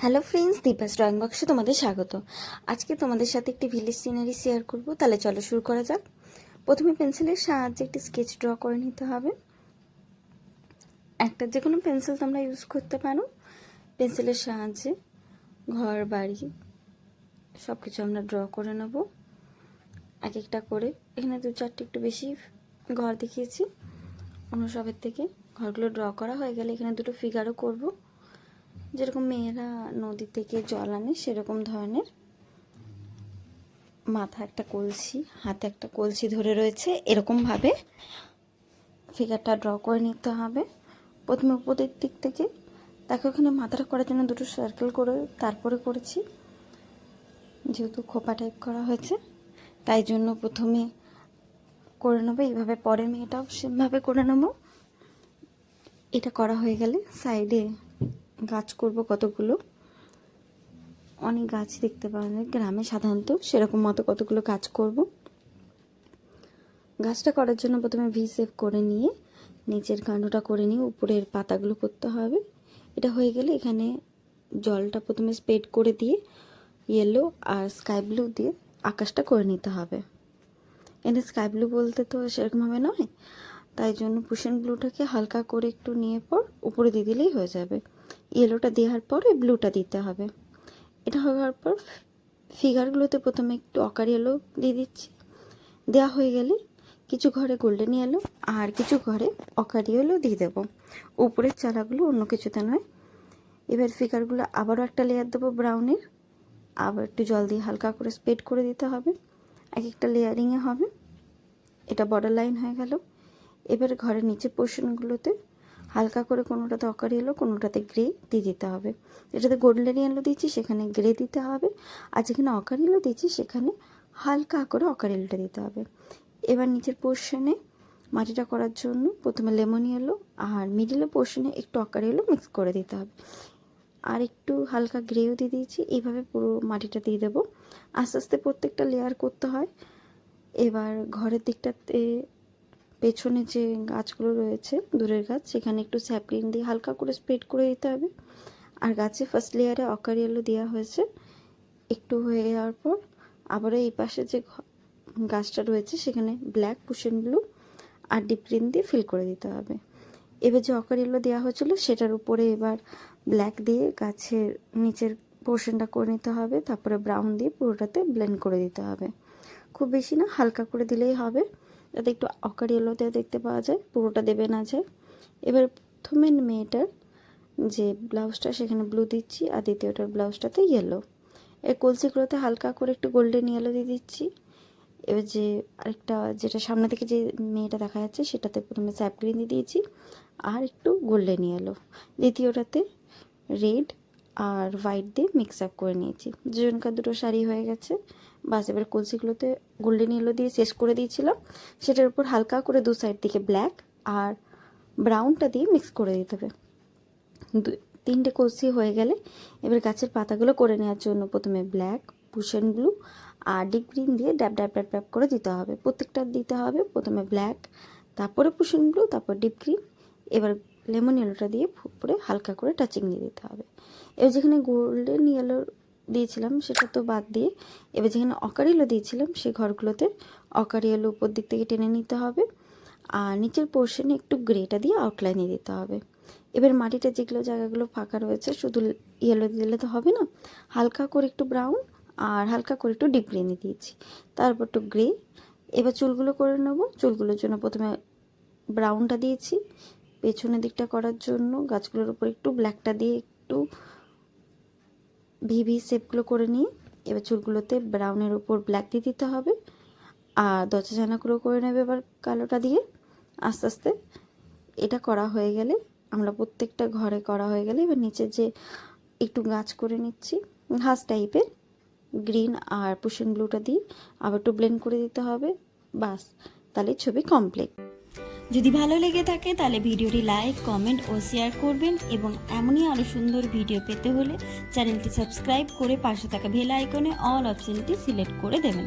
Hello friends, Deepa's drawing বক্সে তোমাদের স্বাগত। আজকে তোমাদের সাথে একটি ভিলেজ সিনারি শেয়ার করব। তাহলে চলো শুরু করা যাক। প্রথমে পেন্সিলের সাহায্যে একটি স্কেচ ড্র করে নিতে হবে। একটা যে কোনো পেন্সিল তোমরা ইউজ করতে পারো। পেন্সিলের সাহায্যে ঘর বাড়ি সব কিছু আমরা ড্র করে নেব এক একটা করে। এখানে দু চারটে একটু বেশি ঘর দেখিয়েছি অন্য সবের থেকে। ঘরগুলো ড্র করা হয়ে গেলে এখানে দুটো ফিগারও করব, যেরকম মেয়েরা নদী থেকে জল আনে সেরকম ধরনের। মাথা একটা কলসি, হাতে একটা কলসি ধরে রয়েছে, এরকমভাবে ফিগারটা ড্র করে নিতে হবে। প্রথমে উপরের দিক থেকে দেখো, এখানে মাথাটা করার জন্য দুটো সার্কেল করে তারপরে করেছি, যেহেতু খোপা টাইপ করা হয়েছে তাই জন্য প্রথমে করে নেবো এইভাবে। পরের মেয়েটাও সেমভাবে করে নেবো। এটা করা হয়ে গেলে সাইডে গাছ করব কতগুলো। অনেক গাছ দেখতে পাওয়া যায় গ্রামে সাধারণত, সেরকম মতো কতগুলো গাছ করব। গাছটা করার জন্য প্রথমে ভি শেপ করে নিয়ে নিচের কাণ্ডটা করে নিয়ে উপরের পাতাগুলো করতে হবে। এটা হয়ে গেলে এখানে জলটা প্রথমে স্প্রেড করে দিয়ে ইয়েলো আর স্কাই ব্লু দিয়ে আকাশটা করে নিতে হবে। এখানে স্কাই ব্লু বলতে তো সেরকমভাবে নয়, তাই জন্য পুশেন ব্লুটাকে হালকা করে একটু নিয়ে পর উপরে দিয়ে দিলেই হয়ে যাবে। ইয়েলোটা দেওয়ার পরে ব্লুটা দিতে হবে। এটা হওয়ার পর ফিগারগুলোতে প্রথমে একটু অকার ইয়েলো দিয়ে দিচ্ছি। দেওয়া হয়ে গেলে কিছু ঘরে গোল্ডেন ইয়েলো আর কিছু ঘরে অকার ইয়েলো দিয়ে দেবো। উপরের চালাগুলো অন্য কিছুতে নয়। এবার ফিগারগুলো আবারও একটা লেয়ার দেবো ব্রাউনের, আবার একটু জল দিয়ে হালকা করে স্প্রেড করে দিতে হবে। এক একটা লেয়ারিংয়ে হবে। এটা বর্ডার লাইন হয়ে গেল। এবার ঘরের নিচের পোর্শনগুলোতে হালকা করে কোনোটাতে অকার ইয়েলো কোনোটাতে গ্রে দিয়ে দিতে হবে। যেটাতে গোল্ডেন ইয়েলো দিচ্ছি সেখানে গ্রে দিতে হবে, আর যেখানে অকার ইয়েলো দিচ্ছি সেখানে হালকা করে অকার ইয়েলোটা দিতে হবে। এবার নিচের পোর্শনে মাটিটা করার জন্য প্রথমে লেমন ইয়েলো আর মিডিলের পোর্শনে একটু অকার ইয়েলো মিক্স করে দিতে হবে, আর একটু হালকা গ্রেও দিয়ে দিয়েছি। এইভাবে পুরো মাটিটা দিয়ে দেবো। আস্তে আস্তে প্রত্যেকটা লেয়ার করতে হয়। এবার ঘরের দিকটাতে পেছনে যে গাছগুলো রয়েছে দূরের গাছ, সেখানে একটু স্যাপলিন দিয়ে হালকা করে স্প্রেড করে দিতে হবে। আর গাছে ফার্স্ট লেয়ারে অকার ইয়েলো দেওয়া হয়েছে, একটু হয়ে যাওয়ার পর আবারও এই পাশে যে গাছটা রয়েছে সেখানে ব্ল্যাক পুশেন ব্লু আর ডিপ গ্রিন দিয়ে ফিল করে দিতে হবে। এবার যে অকার ইয়েলো দেওয়া হয়েছিল সেটার উপরে এবার ব্ল্যাক দিয়ে গাছের নিচের পোর্শনটা করে নিতে হবে। তারপরে ব্রাউন দিয়ে পুরোটাতে ব্লেন্ড করে দিতে হবে। খুব বেশি না, হালকা করে দিলেই হবে, যাতে একটু অকার ইয়েলোতে দেখতে পাওয়া যায়, পুরোটা দেবে না যায়। এবার প্রথমে মেয়েটার যে ব্লাউজটা সেখানে ব্লু দিচ্ছি আর দ্বিতীয়টার ব্লাউজটাতে ইয়েলো। এর কলসিগুলোতে হালকা করে একটু গোল্ডেন ইয়েলো দিয়ে দিচ্ছি। এবার যে আরেকটা যেটা সামনে থেকে যে মেয়েটা দেখা যাচ্ছে সেটাতে প্রথমে স্যাপ গ্রিন দিয়ে দিয়েছি আর একটু গোল্ডেন ইয়েলো। দ্বিতীয়টাতে রেড আর হোয়াইট দিয়ে মিক্স আপ করে নিয়েছি। দুজনকার দুটো শাড়ি হয়ে গেছে। বাস এবার কলসিগুলোতে গোল্ডেন ইয়েলো দিয়ে শেষ করে দিয়েছিলাম, সেটার উপর হালকা করে দু সাইড থেকে ব্ল্যাক আর ব্রাউনটা দিয়ে মিক্স করে দিতে হবে। তিনটে কলসি হয়ে গেলে এবার গাছের পাতাগুলো করে নেওয়ার জন্য প্রথমে ব্ল্যাক পুশেন ব্লু আর ডিপ গ্রিন দিয়ে ড্যাপ ড্যাপ ড্যাপ ড্যাপ করে দিতে হবে। প্রত্যেকটা দিতে হবে প্রথমে ব্ল্যাক, তারপরে পুশেন ব্লু, তারপর ডিপ গ্রিন। এবার লেমন ইয়েলোটা দিয়ে উপরে হালকা করে টাচিং দিয়ে দিতে হবে। এবার যেখানে গোল্ডেন ইয়েলো দিয়েছিলাম সেটা তো বাদ দিয়ে এবার যেখানে অকার ইয়েলো দিয়েছিলাম সেই ঘরগুলোতে অকার ইয়েলো উপর দিক থেকে টেনে নিতে হবে, আর নিচের পোর্শনে একটু গ্রেটা দিয়ে আউটলাইনে দিতে হবে। এবার মাটিটা যেগুলো জায়গাগুলো ফাঁকা রয়েছে শুধু ইয়েলো দিলে তো হবে না, হালকা করে একটু ব্রাউন আর হালকা করে একটু ডিপ গ্রিনে দিয়েছি, তারপর একটু গ্রে। এবার চুলগুলো করে নেব। চুলগুলোর জন্য প্রথমে ব্রাউনটা দিয়েছি, পেছনের দিকটা করার জন্য গাছগুলোর উপর একটু ব্ল্যাকটা দিয়ে একটু ভিভি শেপগুলো করে নিয়ে এবার চুলগুলোতে ব্রাউনের উপর ব্ল্যাক দিয়ে দিতে হবে, আর দরজা জানাগুলো করে নেবে এবার কালোটা দিয়ে। আস্তে আস্তে এটা করা হয়ে গেলে আমরা প্রত্যেকটা ঘরে করা হয়ে গেলে এবার নিচে যে একটু গাছ করে নিচ্ছি ঘাস টাইপের, গ্রিন আর পুশেন ব্লুটা দিয়ে আবার একটু ব্লেন্ড করে দিতে হবে। বাস, তাহলে ছবি কমপ্লিট। যদি ভালো লেগে থাকে তাহলে ভিডিওটি লাইক, কমেন্ট ও শেয়ার করবেন, এবং এমনই আরও সুন্দর ভিডিও পেতে হলে চ্যানেলটি সাবস্ক্রাইব করে পাশে থাকা বেল আইকনে অল অপশনটি সিলেক্ট করে দেবেন।